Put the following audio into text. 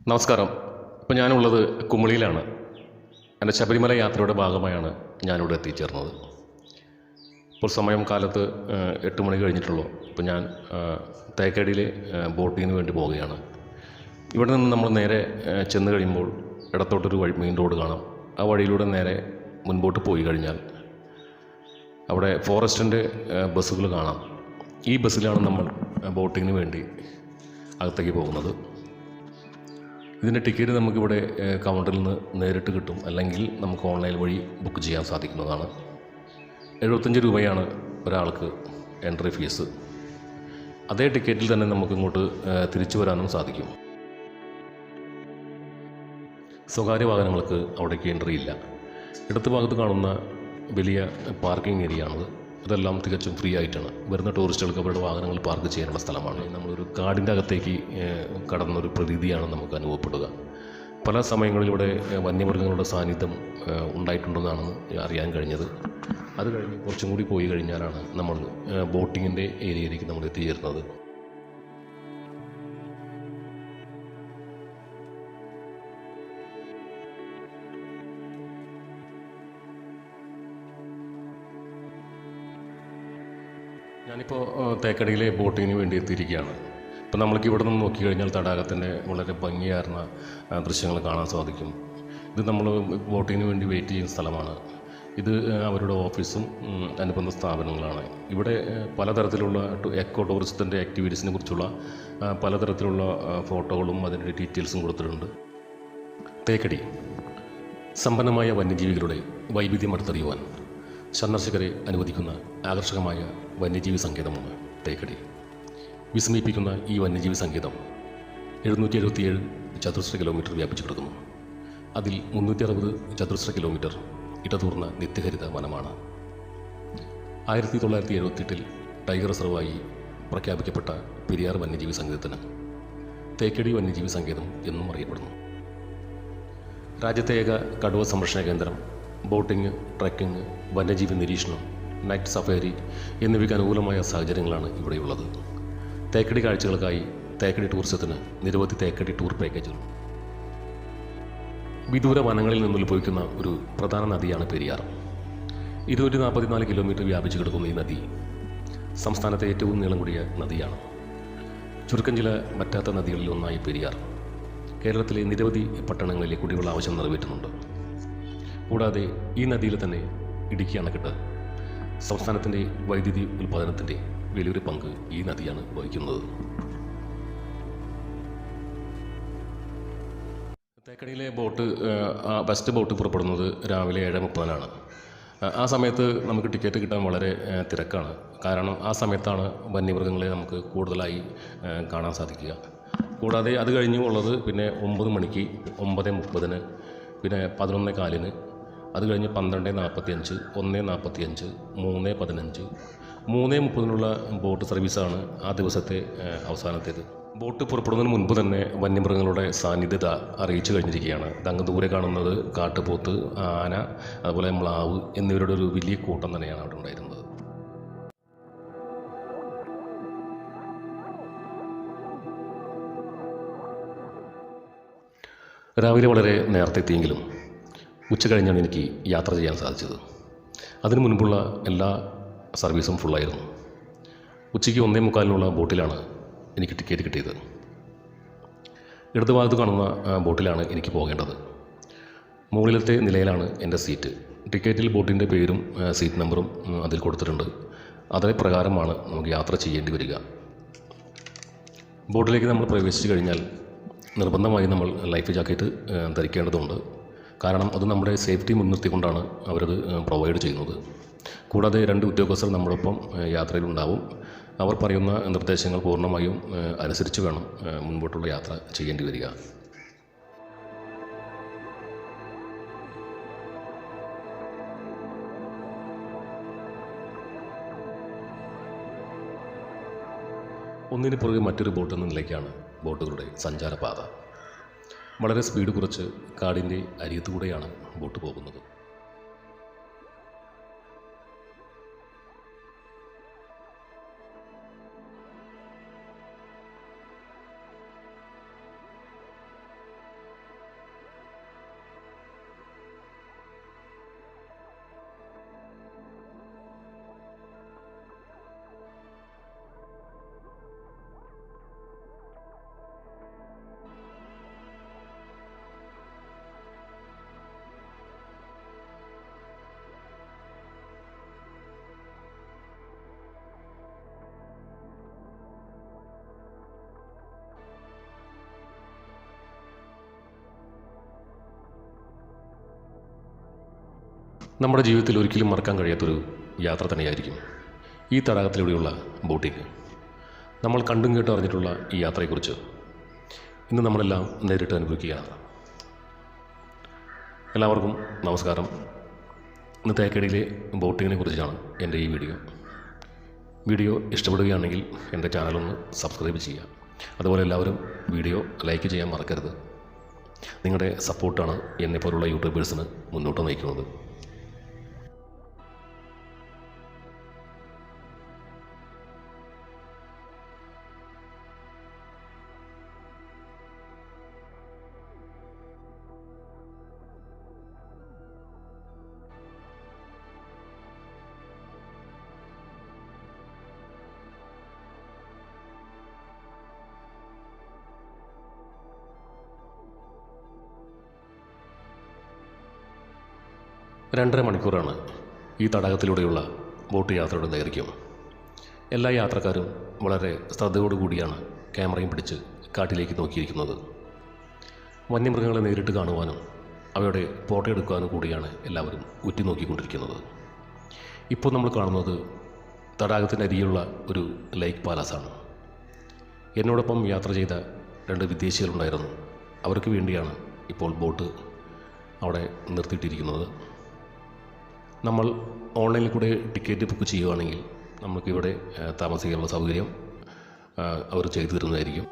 നമസ്കാരം. ഇപ്പോൾ ഞാനുള്ളത് കുമളിയിലാണ്. എൻ്റെ ശബരിമല യാത്രയുടെ ഭാഗമായാണ് ഞാനിവിടെ എത്തിച്ചേർന്നത്. ഇപ്പോൾ സമയം കാലത്ത് 8 മണി കഴിഞ്ഞിട്ടുള്ളൂ. ഇപ്പോൾ ഞാൻ തേക്കടിയിലെ ബോട്ടിങ്ങിന് വേണ്ടി പോവുകയാണ്. ഇവിടെ നിന്ന് നമ്മൾ നേരെ ചെന്ന് കഴിയുമ്പോൾ ഇടത്തോട്ടൊരു മെയിൻ റോഡ് കാണാം. ആ വഴിയിലൂടെ നേരെ മുൻപോട്ട് പോയി കഴിഞ്ഞാൽ അവിടെ ഫോറസ്റ്റിൻ്റെ ബസ്സുകൾ കാണാം. ഈ ബസ്സിലാണ് നമ്മൾ ബോട്ടിങ്ങിന് വേണ്ടി അകത്തേക്ക് പോകുന്നത്. ഇതിൻ്റെ ടിക്കറ്റ് നമുക്കിവിടെ കൗണ്ടറിൽ നിന്ന് നേരിട്ട് കിട്ടും, അല്ലെങ്കിൽ നമുക്ക് ഓൺലൈൻ വഴി ബുക്ക് ചെയ്യാൻ സാധിക്കുന്നതാണ്. 75 രൂപയാണ് ഒരാൾക്ക് എൻട്രി ഫീസ്. അതേ ടിക്കറ്റിൽ തന്നെ നമുക്കിങ്ങോട്ട് തിരിച്ചു വരാനും സാധിക്കും. സ്വകാര്യ വാഹനങ്ങൾക്ക് അവിടേക്ക് എൻട്രി ഇല്ല. ഇടത്ത് ഭാഗത്ത് കാണുന്ന വലിയ പാർക്കിംഗ് ഏരിയയാണത്. ഇതെല്ലാം തികച്ചും ഫ്രീ ആയിട്ടാണ്. വരുന്ന ടൂറിസ്റ്റുകൾക്ക് അവരുടെ വാഹനങ്ങൾ പാർക്ക് ചെയ്യാനുള്ള സ്ഥലമാണ്. നമ്മളൊരു കാടിൻ്റെ അകത്തേക്ക് കടന്നൊരു പ്രതീതിയാണ് നമുക്ക് അനുഭവപ്പെടുക. പല സമയങ്ങളിലൂടെ വന്യമൃഗങ്ങളുടെ സാന്നിധ്യം ഉണ്ടായിട്ടുണ്ടെന്നാണ് അറിയാൻ കഴിഞ്ഞത്. അത് കഴിഞ്ഞ് കുറച്ചും കൂടി പോയി കഴിഞ്ഞാലാണ് നമ്മൾ ബോട്ടിങ്ങിൻ്റെ ഏരിയയിലേക്ക് നമ്മൾ എത്തിച്ചേരുന്നത്. ഞാനിപ്പോൾ തേക്കടിയിലെ ബോട്ടിങ്ങിന് വേണ്ടി എത്തിയിരിക്കുകയാണ്. ഇപ്പോൾ നമ്മൾക്ക് ഇവിടെ നിന്ന് നോക്കിക്കഴിഞ്ഞാൽ തടാകത്തിൻ്റെ വളരെ ഭംഗിയാർന്ന ദൃശ്യങ്ങൾ കാണാൻ സാധിക്കും. ഇത് നമ്മൾ ബോട്ടിങ്ങിന് വേണ്ടി വെയിറ്റ് ചെയ്യുന്ന സ്ഥലമാണ്. ഇത് അവരുടെ ഓഫീസും അനുബന്ധ സ്ഥാപനങ്ങളാണ്. ഇവിടെ പലതരത്തിലുള്ള എക്കോ ടൂറിസത്തിൻ്റെ ആക്ടിവിറ്റീസിനെ കുറിച്ചുള്ള പലതരത്തിലുള്ള ഫോട്ടോകളും അതിൻ്റെ ഡീറ്റെയിൽസും കൊടുത്തിട്ടുണ്ട്. തേക്കടി സമ്പന്നമായ വന്യജീവികളുടെ വൈവിധ്യം അടുത്തറിയുവാൻ സന്ദർശകരെ അനുവദിക്കുന്ന ആകർഷകമായ വന്യജീവി സങ്കേതമാണ് തേക്കടി. വിസ്മയിപ്പിക്കുന്ന ഈ വന്യജീവി സങ്കേതം 777 ചതുരശ്ര കിലോമീറ്റർ വ്യാപിച്ചു കിടക്കുന്നു. അതിൽ 360 ചതുരശ്ര കിലോമീറ്റർ ഇടതൂർന്ന നിത്യഹരിത വനമാണ്. 1978 ടൈഗർ റിസർവായി പ്രഖ്യാപിക്കപ്പെട്ട പെരിയാർ വന്യജീവി സങ്കേതത്തിന് തേക്കടി വന്യജീവി സങ്കേതം എന്നും അറിയപ്പെടുന്നു. രാജ്യത്തെ ഏക കടുവ സംരക്ഷണ കേന്ദ്രം, ബോട്ടിങ്, ട്രക്കിംഗ്, വന്യജീവി നിരീക്ഷണം, നൈറ്റ് സഫാരി എന്നിവയ്ക്ക് അനുകൂലമായ സാഹചര്യങ്ങളാണ് ഇവിടെയുള്ളത്. തേക്കടി കാഴ്ചകൾക്കായി തേക്കടി ടൂറിസത്തിന് നിരവധി തേക്കടി ടൂർ പാക്കേജുകൾ. വിദൂര വനങ്ങളിൽ നിന്ന് ഉത്ഭവിക്കുന്ന ഒരു പ്രധാന നദിയാണ് പെരിയാർ. 244 കിലോമീറ്റർ വ്യാപിച്ചു കിടക്കുന്ന ഈ നദി സംസ്ഥാനത്തെ ഏറ്റവും നീളം കൂടിയ നദിയാണ്. ചുരുക്കം ചില വറ്റാത്ത നദികളിൽ ഒന്നായി പെരിയാർ കേരളത്തിലെ നിരവധി പട്ടണങ്ങളിലെ കുടിവെള്ള ആവശ്യം നിറവേറ്റുന്നുണ്ട്. കൂടാതെ ഈ നദിയിൽ തന്നെ ഇടുക്കി അണക്കെട്ട് സംസ്ഥാനത്തിൻ്റെ വൈദ്യുതി ഉൽപ്പാദനത്തിൻ്റെ വലിയൊരു പങ്ക് ഈ നദിയാണ് വഹിക്കുന്നത്. തേക്കടിയിലെ ബെസ്റ്റ് ബോട്ട് പുറപ്പെടുന്നത് രാവിലെ 7:30 ആ സമയത്ത് നമുക്ക് ടിക്കറ്റ് കിട്ടാൻ വളരെ തിരക്കാണ്. കാരണം ആ സമയത്താണ് വന്യമൃഗങ്ങളെ നമുക്ക് കൂടുതലായി കാണാൻ സാധിക്കുക. കൂടാതെ അത് കഴിഞ്ഞ് ഉള്ളത് പിന്നെ 9 മണിക്ക്, 9:30, പിന്നെ 11:15, അത് കഴിഞ്ഞ് 12:45, 1:45, 3:15, 3:30 ബോട്ട് സർവീസാണ് ആ ദിവസത്തെ അവസാനത്തേത്. ബോട്ട് പുറപ്പെടുന്നതിന് മുൻപ് തന്നെ വന്യമൃഗങ്ങളുടെ സാന്നിധ്യത അറിയിച്ചു കഴിഞ്ഞിരിക്കുകയാണ്. അങ്ങ് ദൂരെ കാണുന്നത് കാട്ടുപോത്ത്, ആന, അതുപോലെ മ്ലാവ് എന്നിവരുടെ ഒരു വലിയ കൂട്ടം തന്നെയാണ് അവിടെ ഉണ്ടായിരുന്നത്. രാവിലെ വളരെ നേരത്തെ എത്തിയെങ്കിലും ഉച്ച കഴിഞ്ഞാണ് എനിക്ക് യാത്ര ചെയ്യാൻ സാധിച്ചത്. അതിനു മുൻപുള്ള എല്ലാ സർവീസും ഫുള്ളായിരുന്നു. ഉച്ചയ്ക്ക് 1:45 ബോട്ടിലാണ് എനിക്ക് ടിക്കറ്റ് കിട്ടിയത്. ഇടതുഭാഗത്ത് കാണുന്ന ബോട്ടിലാണ് എനിക്ക് പോകേണ്ടത്. മുകളിലത്തെ നിലയിലാണ് എൻ്റെ സീറ്റ്. ടിക്കറ്റിൽ ബോട്ടിൻ്റെ പേരും സീറ്റ് നമ്പറും അതിൽ കൊടുത്തിട്ടുണ്ട്. അതേ പ്രകാരമാണ് നമുക്ക് യാത്ര ചെയ്യേണ്ടി വരിക. ബോട്ടിലേക്ക് നമ്മൾ പ്രവേശിച്ചു കഴിഞ്ഞാൽ നിർബന്ധമായി നമ്മൾ ലൈഫ് ജാക്കറ്റ് ധരിക്കേണ്ടതുണ്ട്. കാരണം അത് നമ്മുടെ സേഫ്റ്റി മുൻനിർത്തിക്കൊണ്ടാണ് അവരത് പ്രൊവൈഡ് ചെയ്യുന്നത്. കൂടാതെ 2 ഉദ്യോഗസ്ഥർ നമ്മളൊപ്പം യാത്രയിലുണ്ടാവും. അവർ പറയുന്ന നിർദ്ദേശങ്ങൾ പൂർണ്ണമായും അനുസരിച്ച് വേണം മുൻപോട്ടുള്ള യാത്ര ചെയ്യേണ്ടി വരിക. ഒന്നിന് പുറകെ മറ്റൊരു ബോട്ട് എന്ന നിലയ്ക്കാണ് ബോട്ടുകളുടെ സഞ്ചാരപാത. വളരെ സ്പീഡ് കുറച്ച് കാടിൻ്റെ അരികത്തുകൂടെയാണ് ബോട്ട് പോകുന്നത്. നമ്മുടെ ജീവിതത്തിൽ ഒരിക്കലും മറക്കാൻ കഴിയാത്തൊരു യാത്ര തന്നെയായിരിക്കും ഈ തടാകത്തിലൂടെയുള്ള ബോട്ടിംഗ്. നമ്മൾ കണ്ടും കേട്ടും അറിഞ്ഞിട്ടുള്ള ഈ യാത്രയെക്കുറിച്ച് ഇന്ന് നമ്മളെല്ലാം നേരിട്ട് അനുഭവിക്കുകയാണ്. എല്ലാവർക്കും നമസ്കാരം. ഇന്ന് തേക്കടിയിലെ ബോട്ടിങ്ങിനെ കുറിച്ചാണ് എൻ്റെ ഈ വീഡിയോ ഇഷ്ടപ്പെടുകയാണെങ്കിൽ എൻ്റെ ചാനലൊന്ന് സബ്സ്ക്രൈബ് ചെയ്യുക. അതുപോലെ എല്ലാവരും വീഡിയോ ലൈക്ക് ചെയ്യാൻ മറക്കരുത്. നിങ്ങളുടെ സപ്പോർട്ടാണ് എന്നെപ്പോലുള്ള യൂട്യൂബേഴ്സിന് മുന്നോട്ട് നയിക്കുന്നത്. രണ്ടര മണിക്കൂറാണ് ഈ തടാകത്തിലൂടെയുള്ള ബോട്ട് യാത്രയുടെ ദൈർഘ്യം. എല്ലാ യാത്രക്കാരും വളരെ ശ്രദ്ധയോടുകൂടിയാണ് ക്യാമറയും പിടിച്ച് കാട്ടിലേക്ക് നോക്കിയിരിക്കുന്നത്. വന്യമൃഗങ്ങളെ നേരിട്ട് കാണുവാനും അവയുടെ ഫോട്ടോ എടുക്കാനും കൂടിയാണ് എല്ലാവരും ഉറ്റുനോക്കിക്കൊണ്ടിരിക്കുന്നത്. ഇപ്പോൾ നമ്മൾ കാണുന്നത് തടാകത്തിൻ്റെ അരികിലുള്ള ഒരു ലേക്ക് പാലസാണ്. എന്നോടൊപ്പം യാത്ര ചെയ്ത 2 വിദേശികളുണ്ടായിരുന്നു. അവർക്ക് വേണ്ടിയാണ് ഇപ്പോൾ ബോട്ട് അവിടെ നിർത്തിയിട്ടിരിക്കുന്നത്. നമ്മൾ ഓൺലൈനിൽ കൂടെ ടിക്കറ്റ് ബുക്ക് ചെയ്യുകയാണെങ്കിൽ നമുക്കിവിടെ താമസിക്കാനുള്ള സൗകര്യം അവർ ചെയ്തു തരുന്നതായിരിക്കും.